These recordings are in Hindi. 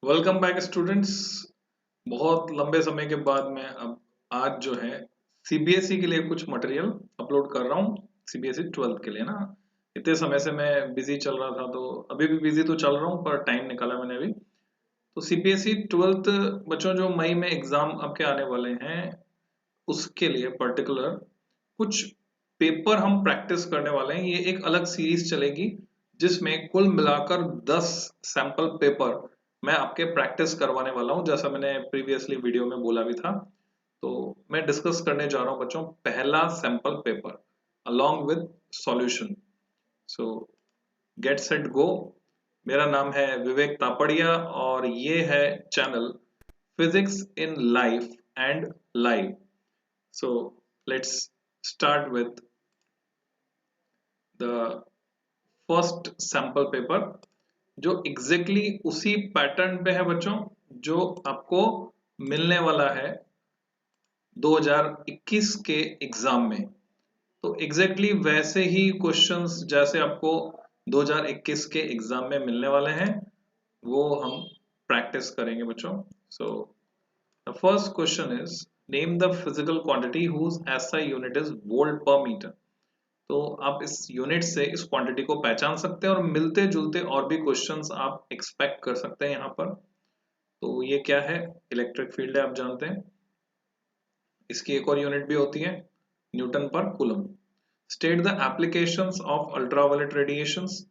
Welcome back students. बहुत लंबे समय के बाद मैं अब आज जो है सीबीएसई के लिए कुछ मटेरियल अपलोड कर रहा हूँ। सीबीएसई 12th के लिए ना, इतने समय से मैं बिजी चल रहा था, तो अभी भी बिजी तो चल रहा हूँ, पर टाइम निकाला मैंने अभी। तो सीबीएसई 12th बच्चों जो मई में एग्जाम आपके आने वाले हैं, उसके लिए पर्टिकुलर कुछ पेपर हम प्रैक्टिस करने वाले हैं। ये एक अलग सीरीज चलेगी जिसमें कुल मिलाकर 10 सैंपल पेपर मैं आपके प्रैक्टिस करवाने वाला हूं, जैसा मैंने प्रीवियसली वीडियो में बोला भी था। तो मैं डिस्कस करने जा रहा हूं बच्चों पहला sample paper along with solution. So get set go. मेरा नाम है विवेक तापड़िया और ये है channel physics in life and live. So let's start with the first sample paper जो exactly उसी पैटर्न पे है बच्चों, जो आपको मिलने वाला है 2021 के एग्जाम में। तो exactly वैसे ही क्वेश्चंस जैसे आपको 2021 के एग्जाम में मिलने वाले हैं, वो हम प्रैक्टिस करेंगे बच्चों। So the first question is name the physical quantity whose SI unit is volt per meter। तो आप इस यूनिट से इस क्वांटिटी को पहचान सकते हैं और मिलते जुलते और भी क्वेश्चंस आप एक्सपेक्ट कर सकते हैं यहाँ पर। तो ये क्या है? इलेक्ट्रिक फील्ड है, आप जानते हैं। इसकी एक और यूनिट भी होती है, न्यूटन पर coulomb. State the applications of ultraviolet radiations.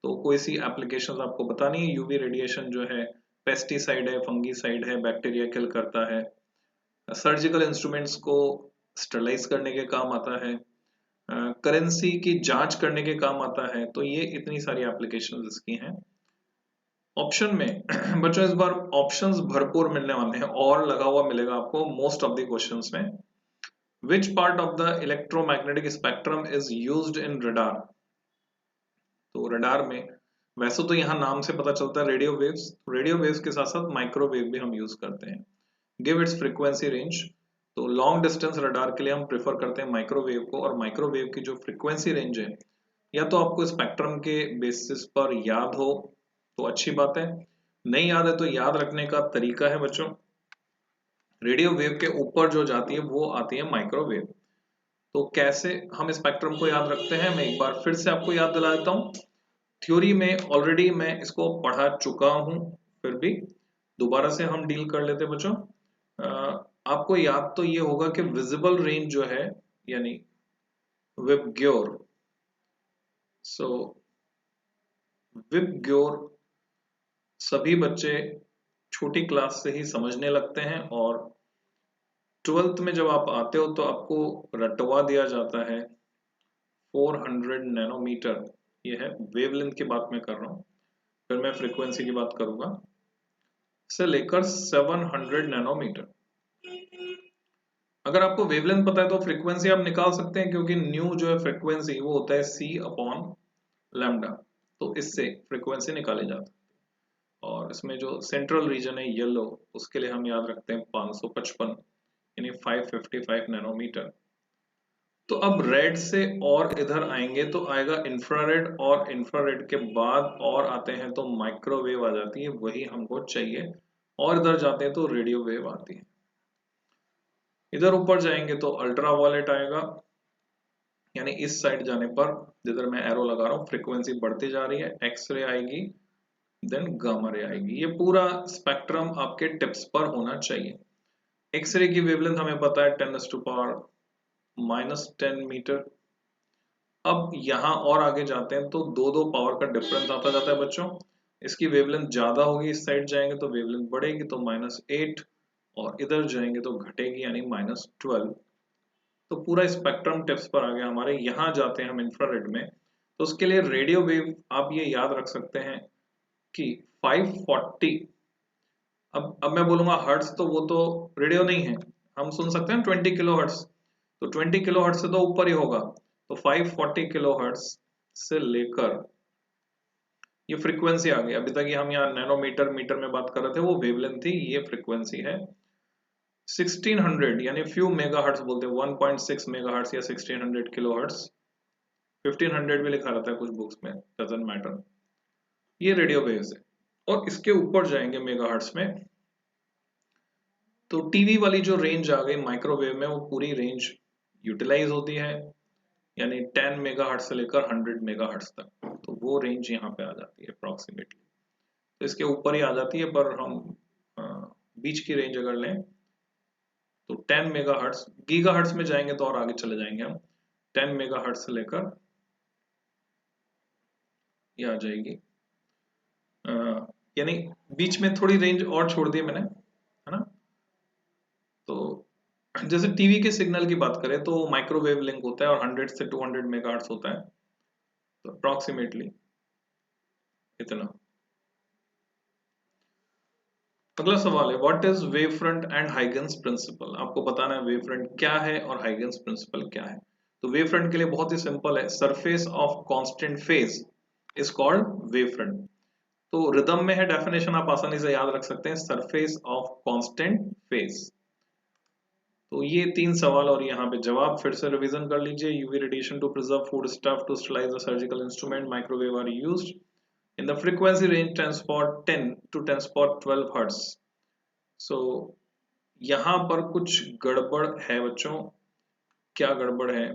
तो कोई सी एप्लीकेशंस आपको बतानी है। यूवी रेडिएशन जो है पेस्टिसाइड है, फंगीसाइड है, बैक्टीरिया किल करता है। सर्जिकल इंस्ट्रूमेंट्स को स्टरलाइज करने के काम आता है। करेंसी की जांच करने के काम आता है। तो ये इतनी सारी एप्लीकेशंस इसकी हैं। ऑप्शन में बच्चों इस बार ऑप्शंस भरपूर मिलने वाले हैं और लगा हुआ मिलेगा आपको मोस्ट ऑफ द क्वेश्चंस में। Which part of the electromagnetic spectrum is used in radar. तो रडार में वैसे तो यहाँ नाम से पता चलता है रेडियो वेव्स के साथ साथ माइक्रोवेव भी हम यूज करते हैं। Give its frequency range. तो लॉन्ग डिस्टेंस रडार के लिए हम प्रेफर करते हैं माइक्रोवेव को, और माइक्रोवेव की जो फ्रीक्वेंसी रेंज है, या तो आपको स्पेक्ट्रम के बेसिस पर याद हो तो अच्छी बात है, नहीं याद है तो याद रखने का तरीका है बच्चों, रेडियो वेव के ऊपर जो जाती है वो आती है माइक्रोवेव। तो कैसे हम स्पेक्ट्रम को याद रखते हैं, मैं एक बार फिर से आपको याद दिला देता हूँ। थ्योरी में ऑलरेडी मैं इसको पढ़ा चुका हूं, फिर भी दोबारा से हम डील कर लेते हैं बच्चों। आपको याद तो ये होगा कि विजिबल रेंज जो है, यानी विबग्योर। सो विबग्योर सभी बच्चे छोटी क्लास से ही समझने लगते हैं, और 12th में जब आप आते हो तो आपको रटवा दिया जाता है 400 नैनोमीटर। ये है वेवलेंथ की बात मैं कर रहा हूँ, फिर मैं फ्रीक्वेंसी की बात करूंगा, से लेकर 700 नैनोमीटर। अगर आपको वेवलेंथ पता है तो फ्रीक्वेंसी आप निकाल सकते हैं, क्योंकि न्यू जो है फ्रीक्वेंसी वो होता है c अपॉन लैम्डा। तो इससे फ्रीक्वेंसी निकाले जाता है। और इसमें जो सेंट्रल रीजन है येलो, उसके लिए हम याद रखते हैं 555 यानी 555 नैनोमीटर। तो अब रेड से और इधर आएंगे तो आएगा इंफ्रारेड, और इंफ्रारेड के बाद और आते हैं तो माइक्रोवेव आ जाती है, वही हमको चाहिए। और इधर जाते हैं तो रेडियो वेव आती है। इधर ऊपर जाएंगे तो अल्ट्रावायलेट आएगा, यानी इस साइड जाने पर जिधर मैं एरो लगा रहा हूँ फ्रीक्वेंसी बढ़ती जा रही है। एक्सरे आएगी, देन गामा रे आएगी। ये पूरा स्पेक्ट्रम आपके टिप्स पर होना चाहिए। एक्सरे की वेवलेंथ हमें पता है 10⁻⁻10 मीटर। अब यहाँ और आगे जाते हैं तो दो दो पावर का डिफरेंस आता जाता है बच्चों। इसकी वेवलेंथ ज्यादा होगी, इस साइड जाएंगे तो वेवलेंथ बढ़ेगी, तो -8, और इधर जाएंगे तो घटेगी यानी -12। तो पूरा स्पेक्ट्रम टिप्स पर आ गया हमारे। यहाँ जाते हैं हम इंफ्रारेड में, तो उसके लिए रेडियो वेव आप ये याद रख सकते हैं कि 540। अब मैं बोलूंगा हर्ट्स, तो वो तो रेडियो नहीं है, हम सुन सकते हैं 20 किलो हर्ट्स। तो 20 किलो हर्ट्स से तो ऊपर ही होगा। तो 540 किलो हर्ट्स से लेकर ये फ्रीक्वेंसी आ गई। अभी तक ये हम यहाँ नैनोमीटर मीटर में बात कर रहे थे, वो वेवलेंथ थी, ये फ्रीक्वेंसी है। 1600 यानी फ्यू मेगाहर्ट्ज बोलते हैं, 1.6 मेगाहर्ट्ज या 1600 किलोहर्ट्ज। 1500 भी लिखा रहता है कुछ बुक्स में, डजंट मैटर। ये रेडियो वेव्स है। और इसके ऊपर जाएंगे मेगाहर्ट्ज में, तो टीवी वाली जो रेंज आ गई माइक्रोवेव में, वो पूरी रेंज यूटिलाइज होती है, यानी 10 मेगाहर्ट्ज से लेकर 100 मेगाहर्ट्ज तक, तो वो रेंज यहाँ पे आ जाती है अप्रोक्सीमेटली। तो इसके ऊपर ही आ जाती है, पर हम बीच की रेंज अगर लें तो 10 मेगाहर्ट्ज, गीगाहर्ट्ज में जाएंगे तो और आगे चले जाएंगे हम, 10 मेगाहर्ट्ज से लेकर ये आ जाएगी, यानी बीच में थोड़ी रेंज और छोड़ दी मैंने, है ना। तो जैसे टीवी के सिग्नल की बात करें तो माइक्रोवेव लिंक होता है और 100 से 200 मेगाहर्ट्ज होता है, तो अप्रोक्सीमेटली इतना। अगला सवाल है what is wave front and Huygens principle. आपको बताना है वेव फ्रंट क्या है और हाइगन्स प्रिंसिपल क्या है। तो वेव फ्रंट के लिए बहुत ही सिंपल है, surface of constant phase is called wave front. तो रिदम में है डेफिनेशन, आप आसानी से याद रख सकते हैं, सरफेस ऑफ कांस्टेंट फेज। तो ये 3 सवाल और यहाँ पे जवाब फिर से रिवीजन कर लीजिए। UV radiation to preserve food stuff to sterilize the surgical instrument, microwave are used in the frequency range 10 spot 10 to 10 spot 12 hertz। so यहां पर कुछ गड़बड़ है बच्चों, क्या गड़बड़ है,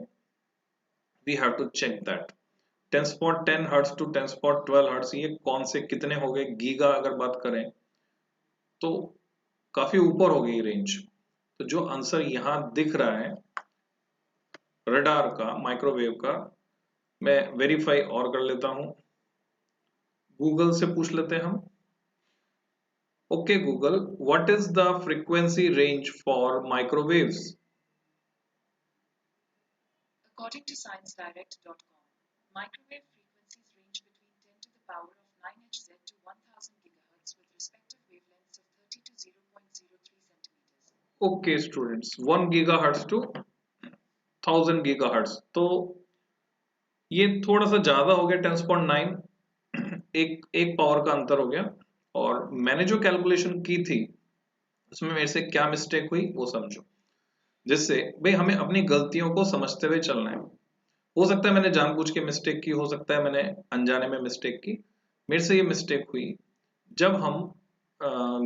we have to check that। 10 spot 10 hertz to 10 spot 12 hertz ये कौन से कितने हो गए, गीगा अगर बात करें तो काफी ऊपर हो गई रेंज। तो जो आंसर यहां दिख रहा है रडार का, माइक्रोवेव का, मैं वेरीफाई और कर लेता हूं, गूगल से पूछ लेते हैं हम। Okay Google, what is the frequency range for microwaves? According to ScienceDirect.com, microwave frequencies range between 10 to the power of 9 Hz to 1000 GHz with respective wavelengths of 30 to 0.03 centimeters. Okay students, 1 GHz to 1000 GHz, तो ये थोड़ा सा ज्यादा हो गया, 10.9, एक पावर का अंतर हो गया। और मैंने जो कैलकुलेशन की थी उसमें मेरे से क्या मिस्टेक हुई वो समझो, जिससे भाई हमें अपनी गलतियों को समझते हुए चलना है। हो सकता है मैंने जानबूझ के मिस्टेक की, हो सकता है मैंने अनजाने में मिस्टेक की। मेरे से ये मिस्टेक हुई, जब हम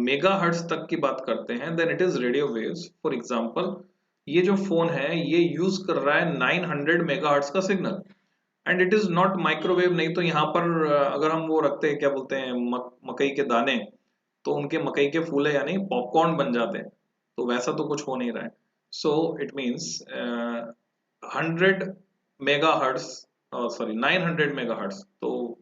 मेगा हर्ट्ज तक की बात करते हैं then it is radio waves. For example ये जो फोन है ये यूज कर रहा है 900 मेगा हर्ट्ज का signal and it is not microwave. नहीं तो यहाँ पर अगर हम वो रखते हैं क्या बोलते हैं मकई के दाने, तो उनके मकई के फूले यानी पॉपकॉर्न बन जाते हैं, तो वैसा तो कुछ हो नहीं रहा है। So it means 100 mega hertz, sorry 900 mega hertz, तो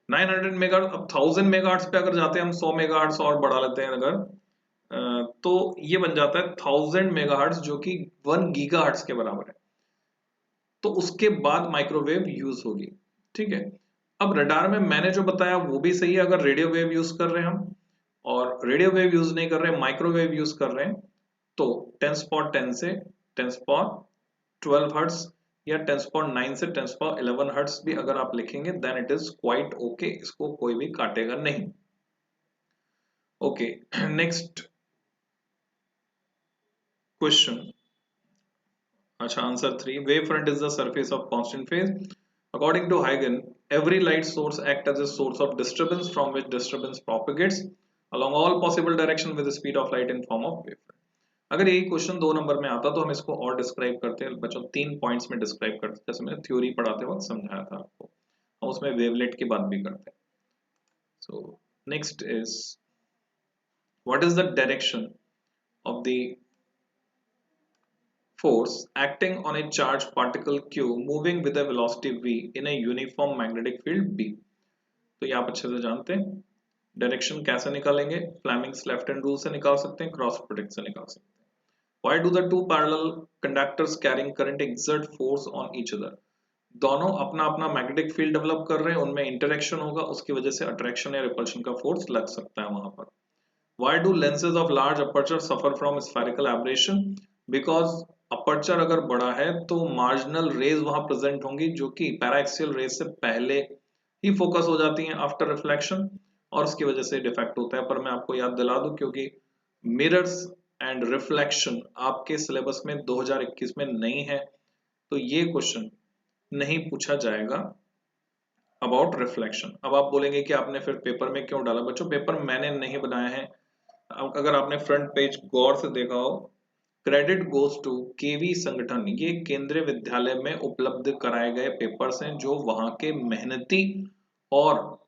900 मेगा, अब 1000 मेगा हर्ट्ज पे अगर जाते हैं हम 100 मेगा हर्ट्ज और बढ़ा लेते हैं अगर, तो ये बन जाता है 1000 मेगा हर्ट्ज जो कि 1 गीगा हर्ट्ज के बराबर है। तो उसके बाद माइक्रोवेव यूज होगी, ठीक है। अब रडार में मैंने जो बताया वो भी सही है, अगर रेडियो वेव यूज कर रहे हैं हम, और रेडियो वेव यूज नहीं कर रहे माइक्रोवेव यूज कर रहे हैं, तो 10.10 से 10.12 हर्ट्ज या 10.9 से 10.11 हर्ट्ज भी अगर आप लिखेंगे then it is quite okay, इसको कोई भी काटेगा नहीं। ओके नेक्स्ट क्वेश्चन, अच्छा answer 3, wave front is the surface of constant phase. According to हाइगन, every light source acts as a source of disturbance from which disturbance propagates along all possible direction with the speed of light in form of wave। अगर यही क्वेश्चन 2 नंबर में आता तो हम इसको और डिस्क्राइब करते हैं बच्चों, 3 पॉइंट्स में डिस्क्राइब करते, जैसे मैंने थ्योरी पढ़ाते वक्त समझाया था आपको, हम उसमें वेवलेट की बात भी करते हैं। So next is what is the direction of the force acting on a charged particle q moving with a velocity v in a uniform magnetic field b। तो ये आप अच्छे से जानते हैं, डायरेक्शन कैसे निकालेंगे, फ्लेमिंग्स लेफ्ट हैंड रूल से निकाल सकते हैं, क्रॉस प्रोडक्ट से निकाल सकते हैं। Why do the two parallel conductors carrying current exert force on each other? दोनों अपना अपना मैग्नेटिक फील्ड डेवलप कर रहे हैं, उनमें इंटरेक्शन होगा, उसकी वजह से अट्रैक्शन या रिपल्शन का फोर्स लग सकता है वहां पर। Why do lenses of large aperture suffer from spherical aberration? Because aperture अगर बड़ा है तो मार्जिनल रेज वहां प्रेजेंट होंगी जो कि पैराक्सियल रेज से पहले ही फोकस हो जाती हैं आफ्टर रिफ्लेक्शन, और उसकी वजह से डिफेक्ट होता है। पर मैं आपको याद दिला दूं, क्योंकि मिरर्स एंड रिफ्लेक्शन आपके सिलेबस में 2021 में नहीं है, तो ये क्वेश्चन नहीं पूछा जाएगा अबाउट रिफ्लेक्शन। अब आप बोलेंगे कि आपने फिर पेपर में क्यों डाला? बच्चों पेपर मैंने नहीं बनाया है। अब अगर आपने फ्रंट पेज गौर से देखा हो, क्रेडिट गोज टू केवी संगठन, ये केंद्रीय विद्यालय में उपलब्ध कराए गए पेपर्स हैं जो वहां के मेहनती और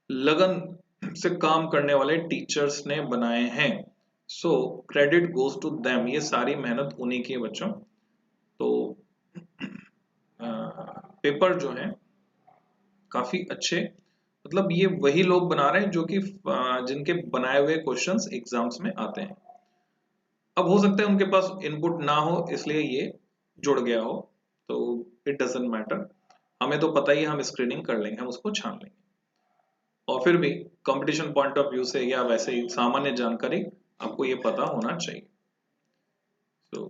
लगन से काम करने वाले टीचर्स ने बनाए हैं। So credit goes to them, ये सारी मेहनत उन्हीं की है बच्चों। तो पेपर जो है काफी अच्छे, मतलब ये वही लोग बना रहे हैं जो कि जिनके बनाए हुए क्वेश्चंस एग्जाम्स में आते हैं। अब हो सकता है उनके पास इनपुट ना हो इसलिए ये जुड़ गया हो, तो इट डजेंट मैटर, हमें तो पता ही है, हम स्क्रीनिंग कर लेंगे, हम उसको छान लेंगे। और फिर भी कंपटीशन पॉइंट ऑफ व्यू से या वैसे ही सामान्य जानकारी आपको ये पता होना चाहिए। So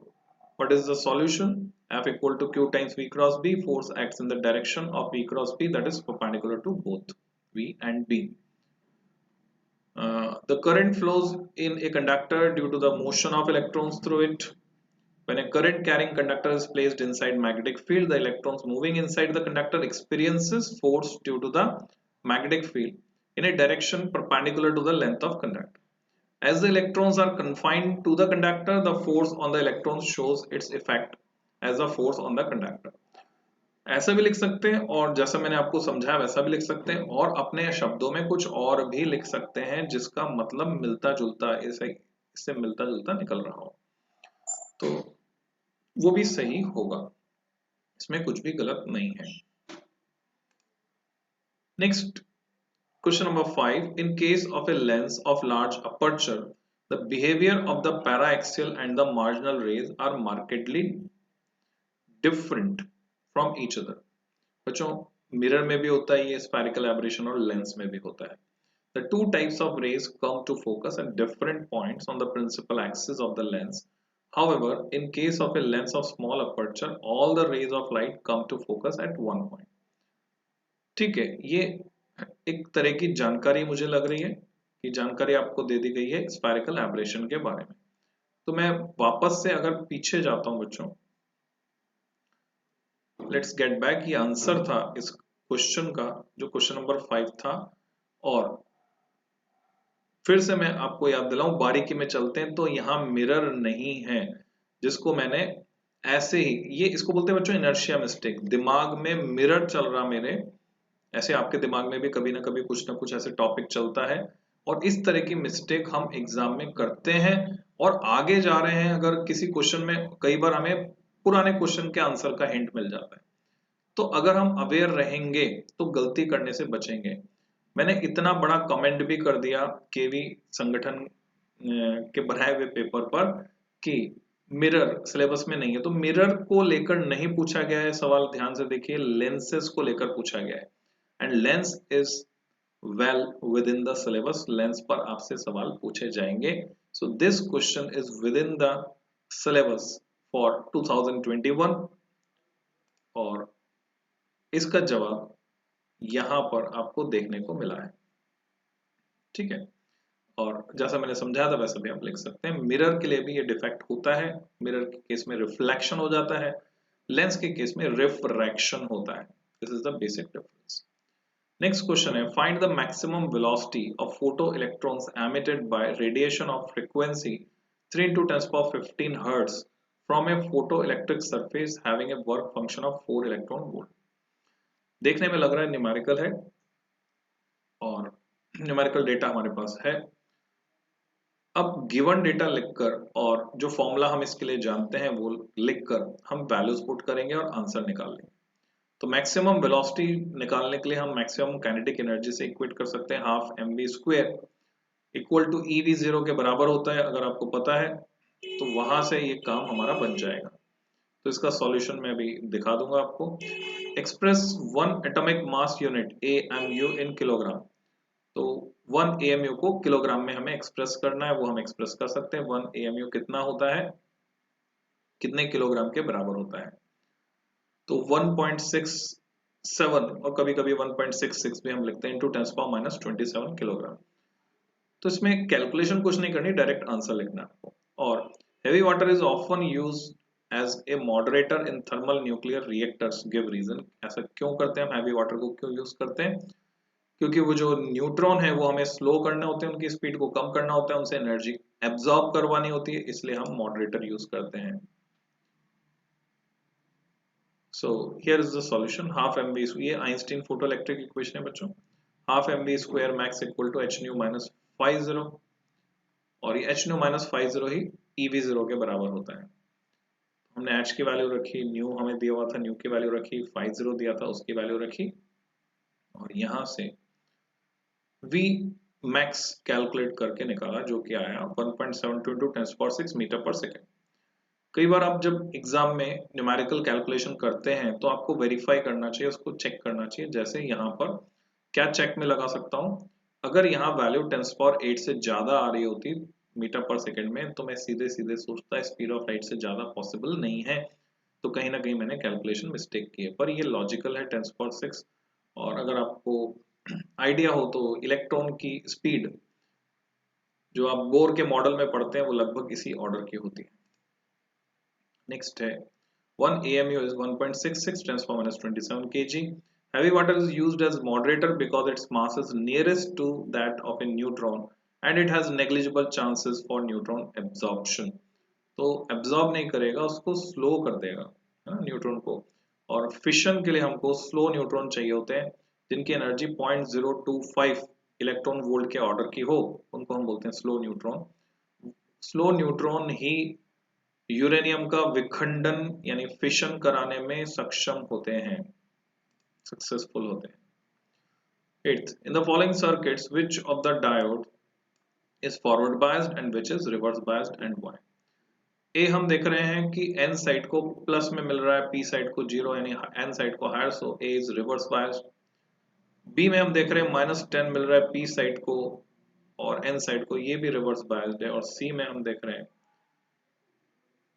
what is the solution? F equal to Q times V cross B, force acts in the direction of V cross B, that is perpendicular to both V and B. The current flows in a conductor due to the motion of electrons through it. When a current carrying conductor is placed inside magnetic field, the electrons moving inside the conductor experiences force due to the magnetic field in a direction perpendicular to the length of conductor. As the electrons are confined to the conductor, the force on the electrons shows its effect as a force on the conductor. ऐसा भी लिख सकते हैं और जैसा मैंने आपको समझाया वैसा भी लिख सकते हैं, और अपने शब्दों में कुछ और भी लिख सकते हैं जिसका मतलब मिलता जुलता इससे मिलता जुलता निकल रहा हो, तो वो भी सही होगा, इसमें कुछ भी गलत नहीं है। Next, question number 5. In case of a lens of large aperture, the behavior of the paraxial and the marginal rays are markedly different from each other. बच्चों मिरर में भी होता है ये spherical aberration और लेंस में भी होता है। The two types of rays come to focus at different points on the principal axis of the lens. However, in case of a lens of small aperture, all the rays of light come to focus at one point. ठीक है, ये एक तरह की जानकारी मुझे लग रही है कि जानकारी आपको दे दी गई है स्फेरिकल एब्रेशन के बारे में। तो मैं वापस से अगर पीछे जाता हूं बच्चों, लेट्स गेट बैक, ये आंसर था इस क्वेश्चन का जो क्वेश्चन नंबर 5 था। और फिर से मैं आपको याद दिलाऊं, बारीकी में चलते हैं, तो यहाँ मिरर नहीं है जिसको मैंने ऐसे ही, ये इसको बोलते हैं बच्चों इनर्शिया मिस्टेक, दिमाग में मिरर चल रहा मेरे, ऐसे आपके दिमाग में भी कभी ना कुछ ऐसे टॉपिक चलता है और इस तरह की मिस्टेक हम एग्जाम में करते हैं और आगे जा रहे हैं। अगर किसी क्वेश्चन में कई बार हमें पुराने क्वेश्चन के आंसर का हिंट मिल जाता है, तो अगर हम अवेयर रहेंगे तो गलती करने से बचेंगे। मैंने इतना बड़ा कमेंट भी कर दिया केवी संगठन के बनाए हुए पेपर पर कि मिरर सिलेबस में नहीं है, तो मिरर को लेकर नहीं पूछा गया है सवाल, ध्यान से देखिए, लेंसेज को लेकर पूछा गया है। And lens is well with in the syllabus, lens पर आपसे सवाल पूछे जाएंगे। So this question is with in the syllabus for 2021 और इसका जवाब यहां पर आपको देखने को मिला है। ठीक है, और जैसा मैंने समझाया था वैसा भी आप लिख सकते हैं। मिरर के लिए भी ये डिफेक्ट होता है, मिरर के केस में रिफ्लेक्शन हो जाता है, लेंस के केस में रिफ्रैक्शन होता है। This is the basic difference. Next question है, find the maximum velocity of photo electrons emitted by radiation of frequency 3 into 10⁻15 hertz from a photo electric surface having a work function of 4 electron volt. देखने में लग रहा है न्यूमेरिकल है और न्यूमेरिकल डेटा हमारे पास है। अब गिवन डेटा लिखकर और जो फॉर्मूला हम इसके लिए जानते हैं वो लिखकर हम वैल्यूज पुट करेंगे और आंसर निकाल लेंगे। तो मैक्सिमम वेलोसिटी निकालने के लिए हम मैक्सिमम काइनेटिक एनर्जी से इक्वेट कर सकते हैं, half mv² equal to ev0 के बराबर होता है, अगर आपको पता है तो वहां से ये काम हमारा बन जाएगा। तो इसका सॉल्यूशन मैं अभी दिखा दूंगा आपको। Express one atomic mass unit AMU in kilogram, तो 1 AMU को किलोग्राम में हमें एक्सप्रेस करना है, वो हम एक्सप्रेस कर सकते हैं। 1 AMU कितना होता है, कितने किलोग्राम के बराबर होता है, तो 1.67 और कभी कभी 1.66 भी हम लिखते हैं, इंटू 10⁻27 किलोग्राम। तो इसमें कैलकुलेशन कुछ नहीं करनी, डायरेक्ट आंसर लिखना है आपको। और heavy water is often use as a moderator in thermal nuclear reactors give reason। ऐसा क्यों करते हैं हम, हैवी वाटर को क्यों यूज करते हैं? क्योंकि वो जो न्यूट्रॉन है वो हमें स्लो करने होते हैं, उनकी स्पीड को कम करना होता है, उनसे एनर्जी एब्जॉर्ब करवानी होती है, इसलिए हम मॉडरेटर यूज करते हैं। So here is the solution, half m v, ये आइंस्टीन फोटो इलेक्ट्रिक इक्वेशन है बच्चों, half m v square max equal to h nu minus 50, और ये एच न्यू माइनस 50 ही ईवी जीरो के बराबर होता है। हमने एच की वैल्यू रखी, न्यू हमें दिया हुआ था, न्यू की वैल्यू रखी, 50 दिया था उसकी वैल्यू रखी, और यहां से वी मैक्स कैलकुलेट करके निकाला जो कि आया 1.72 into 10⁶ मीटर पर सेकेंड। कई बार आप जब एग्जाम में न्यूमेरिकल कैलकुलेशन करते हैं तो आपको वेरीफाई करना चाहिए, उसको चेक करना चाहिए। जैसे यहाँ पर क्या चेक में लगा सकता हूँ, अगर यहाँ वैल्यू 10⁸ से ज्यादा आ रही होती मीटर पर सेकेंड में, तो मैं सीधे सीधे सोचता है स्पीड ऑफ लाइट से ज्यादा पॉसिबल नहीं है, तो कहीं ना कहीं मैंने कैलकुलेशन मिस्टेक की है। पर ये लॉजिकल है 10⁶। और अगर आपको आइडिया हो तो इलेक्ट्रॉन की स्पीड जो आप बोर के मॉडल में पढ़ते हैं वो लगभग इसी ऑर्डर की होती है। नेक्स्ट है 1 AMU is 1.66 × 10⁻27 kg. Heavy water is used as moderator because its mass is nearest to that of a neutron and it has negligible chances for neutron absorption. तो एब्जॉर्ब नहीं करेगा, उसको स्लो कर देगा, है ना, न्यूट्रॉन को। और फिशन के लिए हमको स्लो न्यूट्रॉन चाहिए होते हैं जिनकी एनर्जी 0.025 इलेक्ट्रॉन वोल्ट के ऑर्डर की हो, उनको हम बोलते हैं स्लो न्यूट्रॉन। स्लो न्यूट्रॉन ही यूरेनियम का विखंडन यानी फिशन कराने में सक्षम होते हैं, सक्सेसफुल होते हैं। 8th, in the following circuits which of the diode is forward biased and which is reverse biased and why? ए हम देख रहे हैं कि एन साइड को प्लस में मिल रहा है, पी साइड को जीरो, यानी एन साइड को higher, so A is reverse biased. B में हम देख रहे हैं -10 मिल रहा है पी साइड को और एन साइड को, ये भी रिवर्स बायस्ड है। और सी में हम देख रहे हैं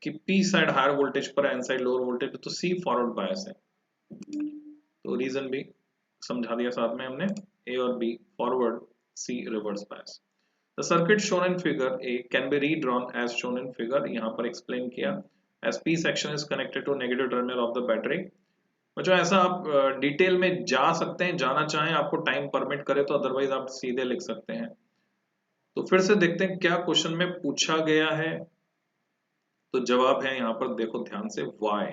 कि पी साइड हायर वोल्टेज पर, एन साइड लोअर वोल्टेज, तो सी फॉरवर्ड बायस है। तो रीजन भी समझा दिया साथ में हमने, ए और B forward, C reverse bias. The circuit shown in figure A can be redrawn as shown in figure, यहाँ पर explain किया, as P section is connected to negative terminal of the battery। बच्चों ऐसा आप डिटेल में जा सकते हैं, जाना चाहें, आपको टाइम परमिट करे तो, अदरवाइज आप सीधे लिख सकते हैं। तो फिर से देखते हैं क्या क्वेश्चन में पूछा गया है। तो जवाब है यहाँ पर, देखो ध्यान से, why।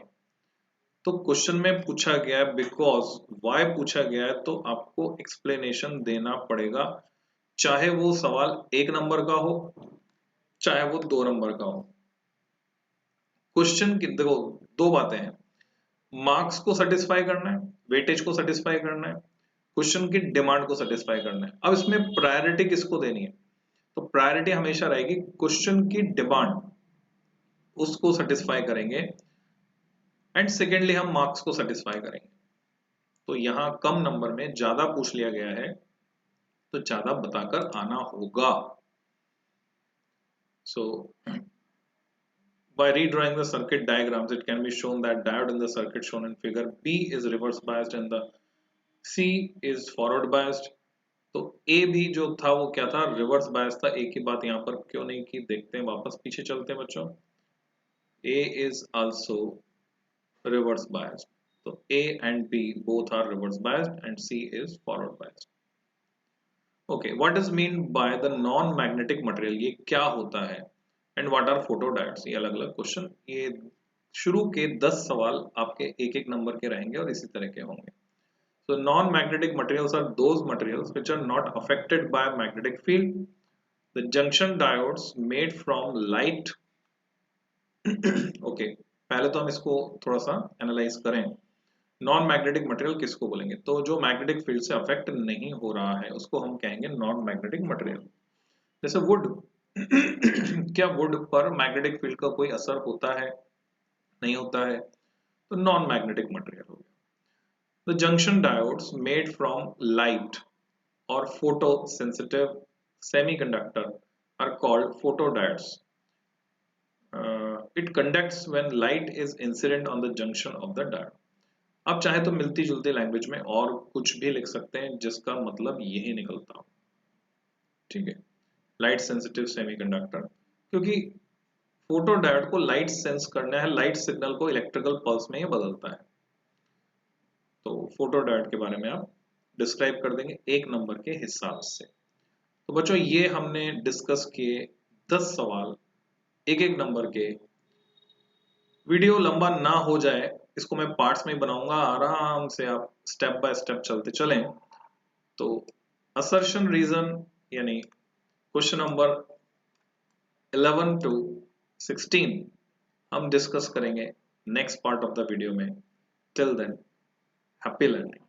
तो क्वेश्चन में पूछा गया है बिकॉज, why पूछा गया है तो आपको एक्सप्लेनेशन देना पड़ेगा, चाहे वो सवाल 1 नंबर का हो चाहे वो 2 नंबर का हो। क्वेश्चन की देखो दो बातें हैं, मार्क्स को सेटिस्फाई करना है, वेटेज को सेटिस्फाई करना है, क्वेश्चन की डिमांड को सेटिस्फाई करना है। अब इसमें प्रायोरिटी किसको देनी है, तो प्रायोरिटी हमेशा रहेगी क्वेश्चन की डिमांड, उसको सेटिस्फाई करेंगे, एंड सेकेंडली हम मार्क्स को सेटिस्फाई करेंगे। तो यहां कम नंबर में ज्यादा पूछ लिया गया है तो ज्यादा बताकर आना होगा। सो by redrawing the circuit diagrams, it can be shown that diode in the circuit shown in figure B is reverse biased and the C is forward biased। तो A भी जो था वो क्या था, रिवर्स बायस था। A की बात यहाँ पर क्यों नहीं की, देखते हैं, वापस पीछे चलते हैं बच्चों। A is also reverse biased, तो A and B both are reverse biased and C is forward biased। Okay, what is mean by the non-magnetic material, ये क्या होता है, एंड व्हाट आर फोटोडायोड्स, ये अलग अलग क्वेश्चन, ये शुरू के 10 सवाल आपके एक एक नंबर के रहेंगे और इसी तरह के होंगे। So non-magnetic materials are those materials which are not affected by magnetic field. The junction diodes made from light okay, पहले तो हम इसको थोड़ा सा एनालाइज करें। नॉन मैग्नेटिक मटेरियल किसको बोलेंगे, तो जो मैग्नेटिक फील्ड से अफेक्ट नहीं हो रहा है उसको हम कहेंगे नॉन मैग्नेटिक मटेरियल। जैसे वुड क्या वुड पर मैग्नेटिक फील्ड का कोई असर होता है, नहीं होता है, तो नॉन मैग्नेटिक मटेरियल हो गया। The junction diodes made from light or photo sensitive semiconductor are called photodiodes. It conducts when light is incident on the junction of the diode. आप चाहे तो मिलती जुलती लैंग्वेज में और कुछ भी लिख सकते हैं जिसका मतलब यही निकलता हो, ठीक है, लाइट सेंसिटिव सेमीकंडक्टर, क्योंकि फोटो डायोड को लाइट सेंस करना है, लाइट सिग्नल को इलेक्ट्रिकल पल्स में ये बदलता है। तो फोटो डायोड के बारे में आप डिस्क्राइब कर देंगे 1 नंबर के हिसाब से। तो बच्चों ये हमने डिस्कस किए 10 सवाल 1-1 नंबर के। वीडियो लंबा ना हो जाए इसको मैं पार्ट्स में बनाऊंगा, आराम से आप स्टेप बाय स्टेप चलते चलें। तो असर्शन रीजन यानी क्वेश्चन नंबर 11 to 16 हम डिस्कस करेंगे next part of the video में। Till then happy learning.